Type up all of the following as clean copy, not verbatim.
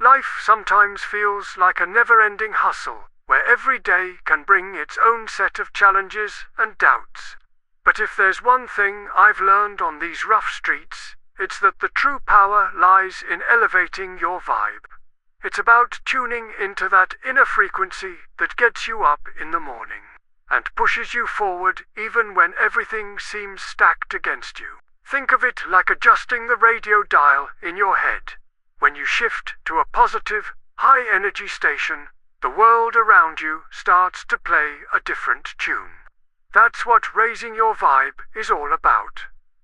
life sometimes feels like a never-ending hustle, where every day can bring its own set of challenges and doubts. But if there's one thing I've learned on these rough streets, it's that the true power lies in elevating your vibe. It's about tuning into that inner frequency that gets you up in the morning and pushes you forward even when everything seems stacked against you. Think of it like adjusting the radio dial in your head. When you shift to a positive, high-energy station, the world around you starts to play a different tune. That's what raising your vibe is all about.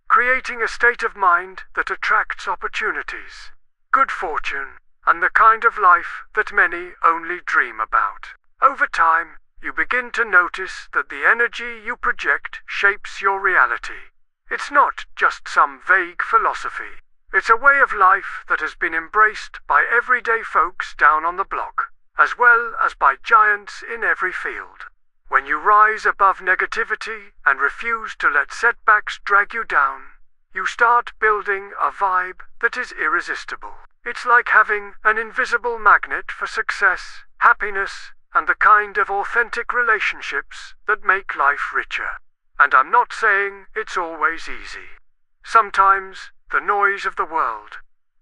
Creating a state of mind that attracts opportunities, good fortune, and the kind of life that many only dream about. Over time, you begin to notice that the energy you project shapes your reality. It's not just some vague philosophy. It's a way of life that has been embraced by everyday folks down on the block, as well as by giants in every field. When you rise above negativity and refuse to let setbacks drag you down, you start building a vibe that is irresistible. It's like having an invisible magnet for success, happiness, and the kind of authentic relationships that make life richer. And I'm not saying it's always easy. Sometimes the noise of the world,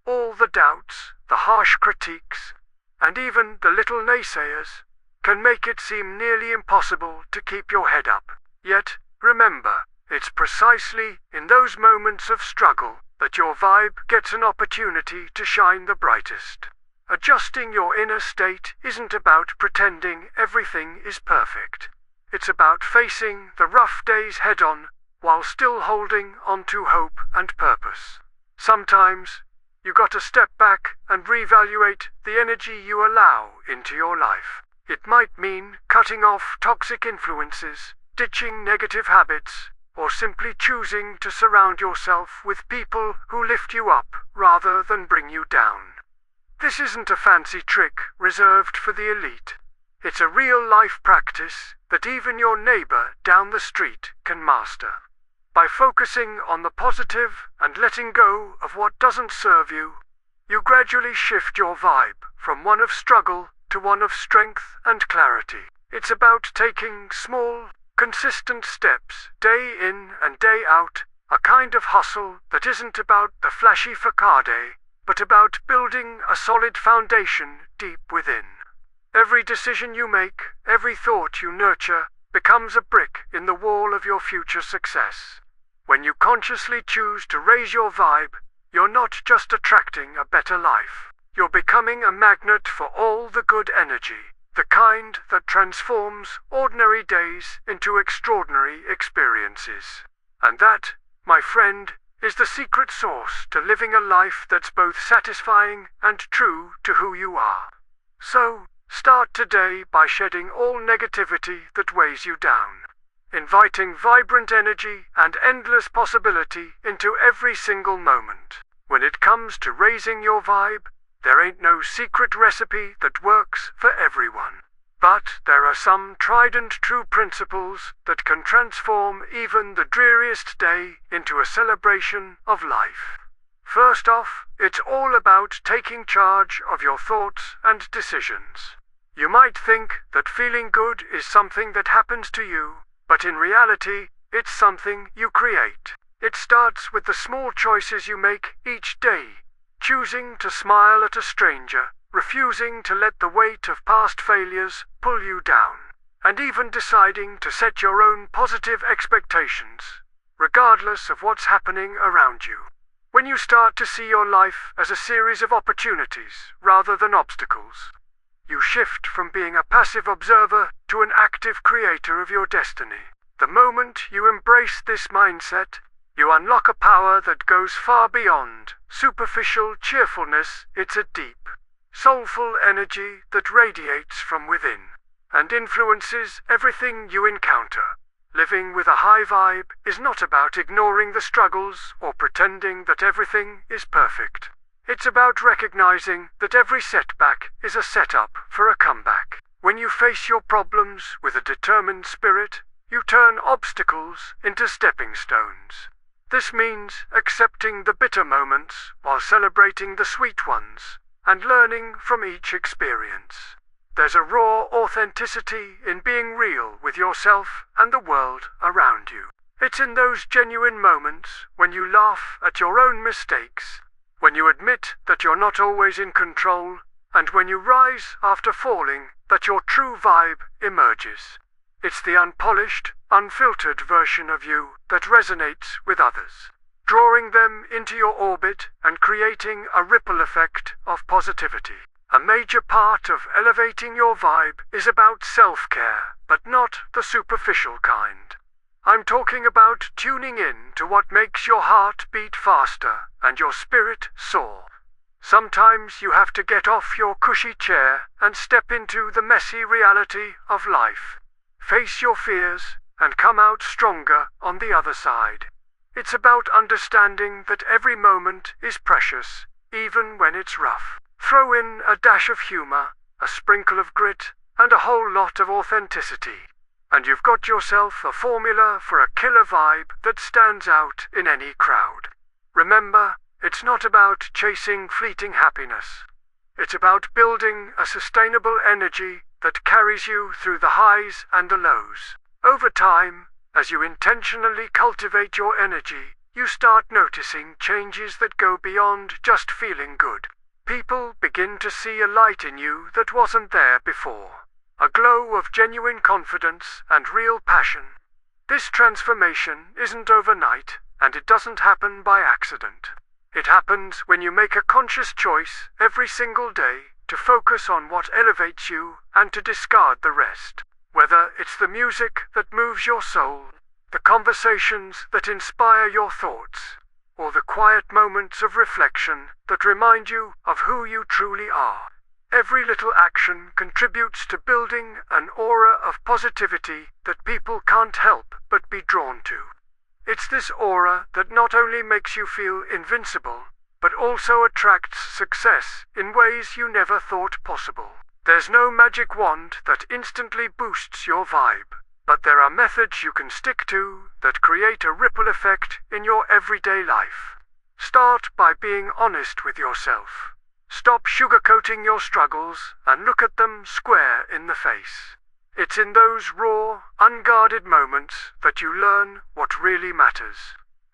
all the doubts, the harsh critiques, and even the little naysayers, can make it seem nearly impossible to keep your head up. Yet, remember, it's precisely in those moments of struggle that your vibe gets an opportunity to shine the brightest. Adjusting your inner state isn't about pretending everything is perfect. It's about facing the rough days head-on while still holding onto hope and purpose. Sometimes, you gotta step back and reevaluate the energy you allow into your life. It might mean cutting off toxic influences, ditching negative habits, or simply choosing to surround yourself with people who lift you up rather than bring you down. This isn't a fancy trick reserved for the elite. It's a real-life practice that even your neighbor down the street can master. By focusing on the positive and letting go of what doesn't serve you, you gradually shift your vibe from one of struggle to one of strength and clarity. It's about taking small, consistent steps day in and day out, a kind of hustle that isn't about the flashy facade, but about building a solid foundation deep within. Every decision you make, every thought you nurture, becomes a brick in the wall of your future success. When you consciously choose to raise your vibe, you're not just attracting a better life. You're becoming a magnet for all the good energy, the kind that transforms ordinary days into extraordinary experiences. And that, my friend, is the secret sauce to living a life that's both satisfying and true to who you are. So, start today by shedding all negativity that weighs you down, inviting vibrant energy and endless possibility into every single moment. When it comes to raising your vibe, there ain't no secret recipe that works for everyone. But there are some tried and true principles that can transform even the dreariest day into a celebration of life. First off, it's all about taking charge of your thoughts and decisions. You might think that feeling good is something that happens to you, but in reality, it's something you create. It starts with the small choices you make each day, choosing to smile at a stranger, refusing to let the weight of past failures pull you down, and even deciding to set your own positive expectations, regardless of what's happening around you. When you start to see your life as a series of opportunities rather than obstacles, you shift from being a passive observer to an active creator of your destiny. The moment you embrace this mindset, you unlock a power that goes far beyond superficial cheerfulness. It's a deep, soulful energy that radiates from within and influences everything you encounter. Living with a high vibe is not about ignoring the struggles or pretending that everything is perfect. It's about recognizing that every setback is a setup for a comeback. When you face your problems with a determined spirit, you turn obstacles into stepping stones. This means accepting the bitter moments while celebrating the sweet ones, and learning from each experience. There's a raw authenticity in being real with yourself and the world around you. It's in those genuine moments when you laugh at your own mistakes, when you admit that you're not always in control, and when you rise after falling, that your true vibe emerges. It's the unpolished, unfiltered version of you that resonates with others, drawing them into your orbit and creating a ripple effect of positivity. A major part of elevating your vibe is about self-care, but not the superficial kind. I'm talking about tuning in to what makes your heart beat faster and your spirit soar. Sometimes you have to get off your cushy chair and step into the messy reality of life. Face your fears and come out stronger on the other side. It's about understanding that every moment is precious, even when it's rough. Throw in a dash of humor, a sprinkle of grit, and a whole lot of authenticity, and you've got yourself a formula for a killer vibe that stands out in any crowd. Remember, it's not about chasing fleeting happiness. It's about building a sustainable energy that carries you through the highs and the lows. Over time, as you intentionally cultivate your energy, you start noticing changes that go beyond just feeling good. People begin to see a light in you that wasn't there before. A glow of genuine confidence and real passion. This transformation isn't overnight, and it doesn't happen by accident. It happens when you make a conscious choice every single day to focus on what elevates you and to discard the rest. Whether it's the music that moves your soul, the conversations that inspire your thoughts, or the quiet moments of reflection that remind you of who you truly are. Every little action contributes to building an aura of positivity that people can't help but be drawn to. It's this aura that not only makes you feel invincible, but also attracts success in ways you never thought possible. There's no magic wand that instantly boosts your vibe, but there are methods you can stick to that create a ripple effect in your everyday life. Start by being honest with yourself. Stop sugarcoating your struggles and look at them square in the face. It's in those raw, unguarded moments that you learn what really matters.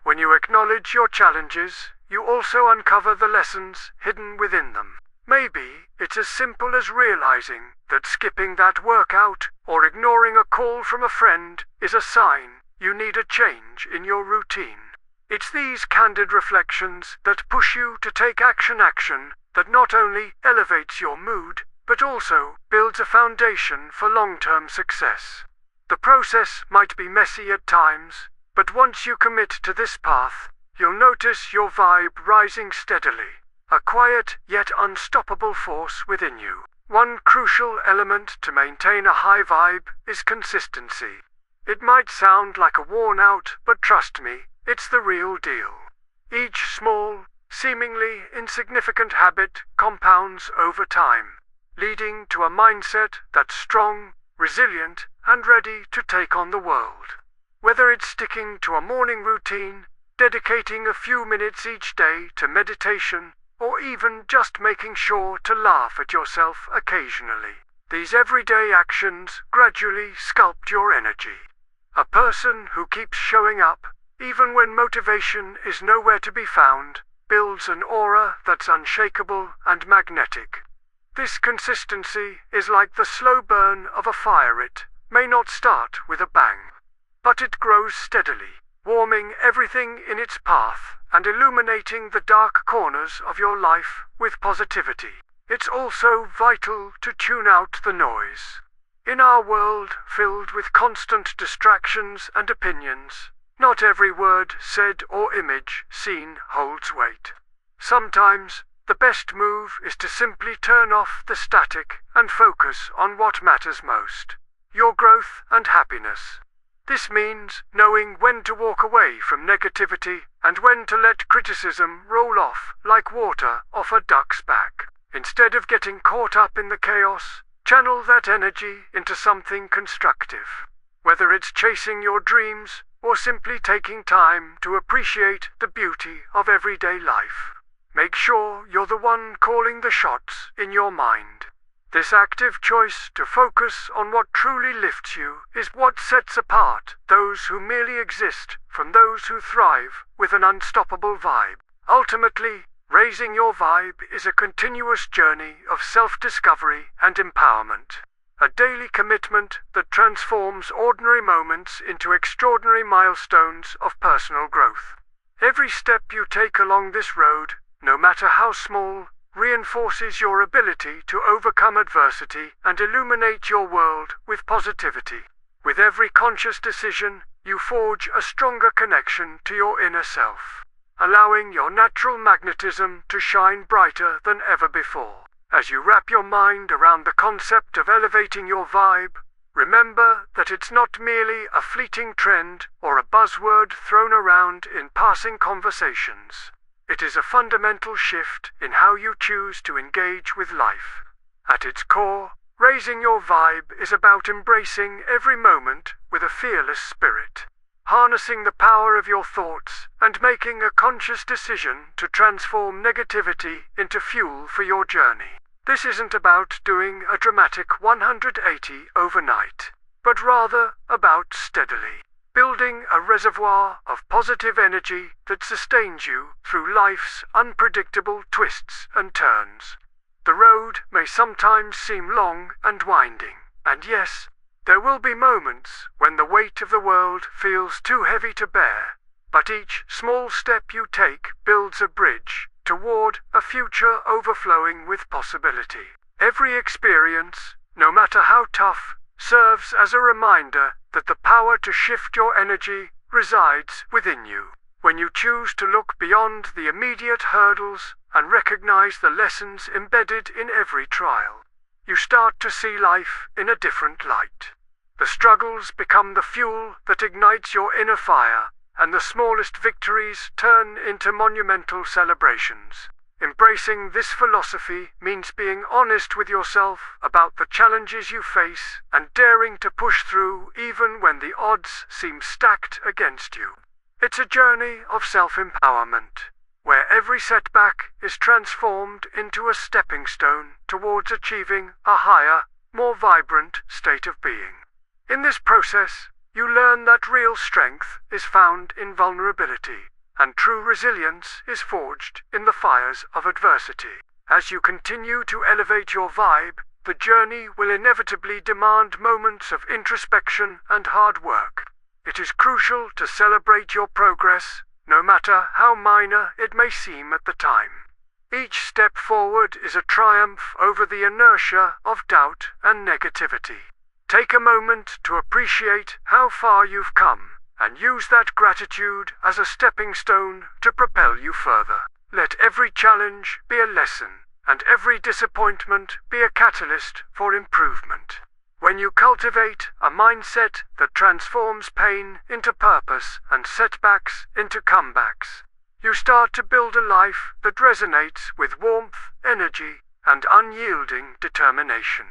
When you acknowledge your challenges, you also uncover the lessons hidden within them. Maybe it's as simple as realizing that skipping that workout or ignoring a call from a friend is a sign you need a change in your routine. It's these candid reflections that push you to take action that not only elevates your mood, but also builds a foundation for long-term success. The process might be messy at times, but once you commit to this path, you'll notice your vibe rising steadily. A quiet yet unstoppable force within you. One crucial element to maintain a high vibe is consistency. It might sound like a worn-out, but trust me, it's the real deal. Each small, seemingly insignificant habit compounds over time, leading to a mindset that's strong, resilient, and ready to take on the world. Whether it's sticking to a morning routine, dedicating a few minutes each day to meditation, or even just making sure to laugh at yourself occasionally. These everyday actions gradually sculpt your energy. A person who keeps showing up, even when motivation is nowhere to be found, builds an aura that's unshakable and magnetic. This consistency is like the slow burn of a fire. It may not start with a bang, but it grows steadily, warming everything in its path and illuminating the dark corners of your life with positivity. It's also vital to tune out the noise. In our world filled with constant distractions and opinions, not every word said or image seen holds weight. Sometimes, the best move is to simply turn off the static and focus on what matters most: your growth and happiness. This means knowing when to walk away from negativity and when to let criticism roll off like water off a duck's back. Instead of getting caught up in the chaos, channel that energy into something constructive. Whether it's chasing your dreams or simply taking time to appreciate the beauty of everyday life. Make sure you're the one calling the shots in your mind. This active choice to focus on what truly lifts you is what sets apart those who merely exist from those who thrive with an unstoppable vibe. Ultimately, raising your vibe is a continuous journey of self-discovery and empowerment. A daily commitment that transforms ordinary moments into extraordinary milestones of personal growth. Every step you take along this road, no matter how small, reinforces your ability to overcome adversity and illuminate your world with positivity. With every conscious decision, you forge a stronger connection to your inner self, allowing your natural magnetism to shine brighter than ever before. As you wrap your mind around the concept of elevating your vibe, remember that it's not merely a fleeting trend or a buzzword thrown around in passing conversations. It is a fundamental shift in how you choose to engage with life. At its core, raising your vibe is about embracing every moment with a fearless spirit, harnessing the power of your thoughts and making a conscious decision to transform negativity into fuel for your journey. This isn't about doing a dramatic 180 overnight, but rather about steadily building a reservoir of positive energy that sustains you through life's unpredictable twists and turns. The road may sometimes seem long and winding, and yes, there will be moments when the weight of the world feels too heavy to bear, but each small step you take builds a bridge toward a future overflowing with possibility. Every experience, no matter how tough, serves as a reminder that the power to shift your energy resides within you. When you choose to look beyond the immediate hurdles and recognize the lessons embedded in every trial, you start to see life in a different light. The struggles become the fuel that ignites your inner fire, and the smallest victories turn into monumental celebrations. Embracing this philosophy means being honest with yourself about the challenges you face and daring to push through even when the odds seem stacked against you. It's a journey of self-empowerment, where every setback is transformed into a stepping stone towards achieving a higher, more vibrant state of being. In this process, you learn that real strength is found in vulnerability, and true resilience is forged in the fires of adversity. As you continue to elevate your vibe, the journey will inevitably demand moments of introspection and hard work. It is crucial to celebrate your progress, no matter how minor it may seem at the time. Each step forward is a triumph over the inertia of doubt and negativity. Take a moment to appreciate how far you've come, and use that gratitude as a stepping stone to propel you further. Let every challenge be a lesson, and every disappointment be a catalyst for improvement. When you cultivate a mindset that transforms pain into purpose and setbacks into comebacks, you start to build a life that resonates with warmth, energy, and unyielding determination.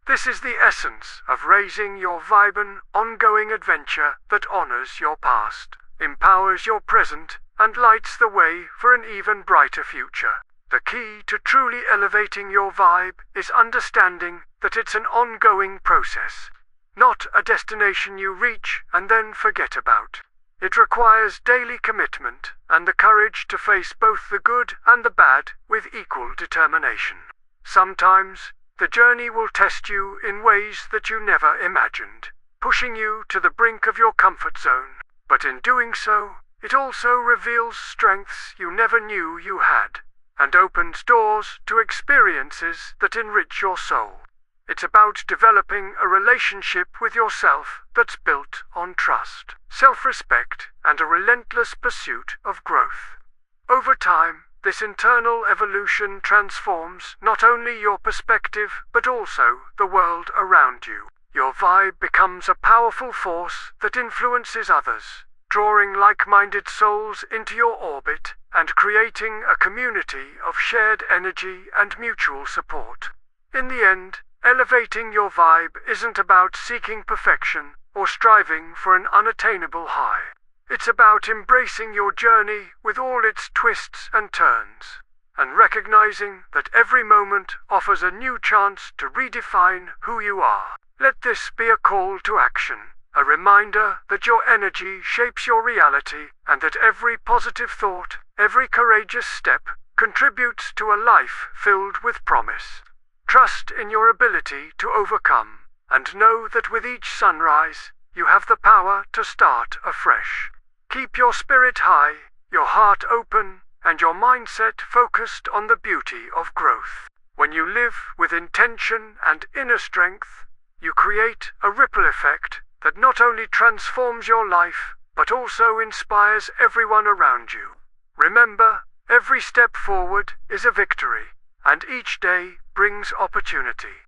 This is the essence of raising your vibrant, ongoing adventure that honors your past, empowers your present, and lights the way for an even brighter future. The key to truly elevating your vibe is understanding that it's an ongoing process, not a destination you reach and then forget about. It requires daily commitment and the courage to face both the good and the bad with equal determination. Sometimes, the journey will test you in ways that you never imagined, pushing you to the brink of your comfort zone. But in doing so, it also reveals strengths you never knew you had, and opens doors to experiences that enrich your soul. It's about developing a relationship with yourself that's built on trust, self-respect, and a relentless pursuit of growth. Over time, this internal evolution transforms not only your perspective but also the world around you. Your vibe becomes a powerful force that influences others, drawing like-minded souls into your orbit and creating a community of shared energy and mutual support. In the end, elevating your vibe isn't about seeking perfection or striving for an unattainable high. It's about embracing your journey with all its twists and turns, and recognizing that every moment offers a new chance to redefine who you are. Let this be a call to action, a reminder that your energy shapes your reality and that every positive thought, every courageous step, contributes to a life filled with promise. Trust in your ability to overcome, and know that with each sunrise, you have the power to start afresh. Keep your spirit high, your heart open, and your mindset focused on the beauty of growth. When you live with intention and inner strength, you create a ripple effect that not only transforms your life, but also inspires everyone around you. Remember, every step forward is a victory, and each day brings opportunity.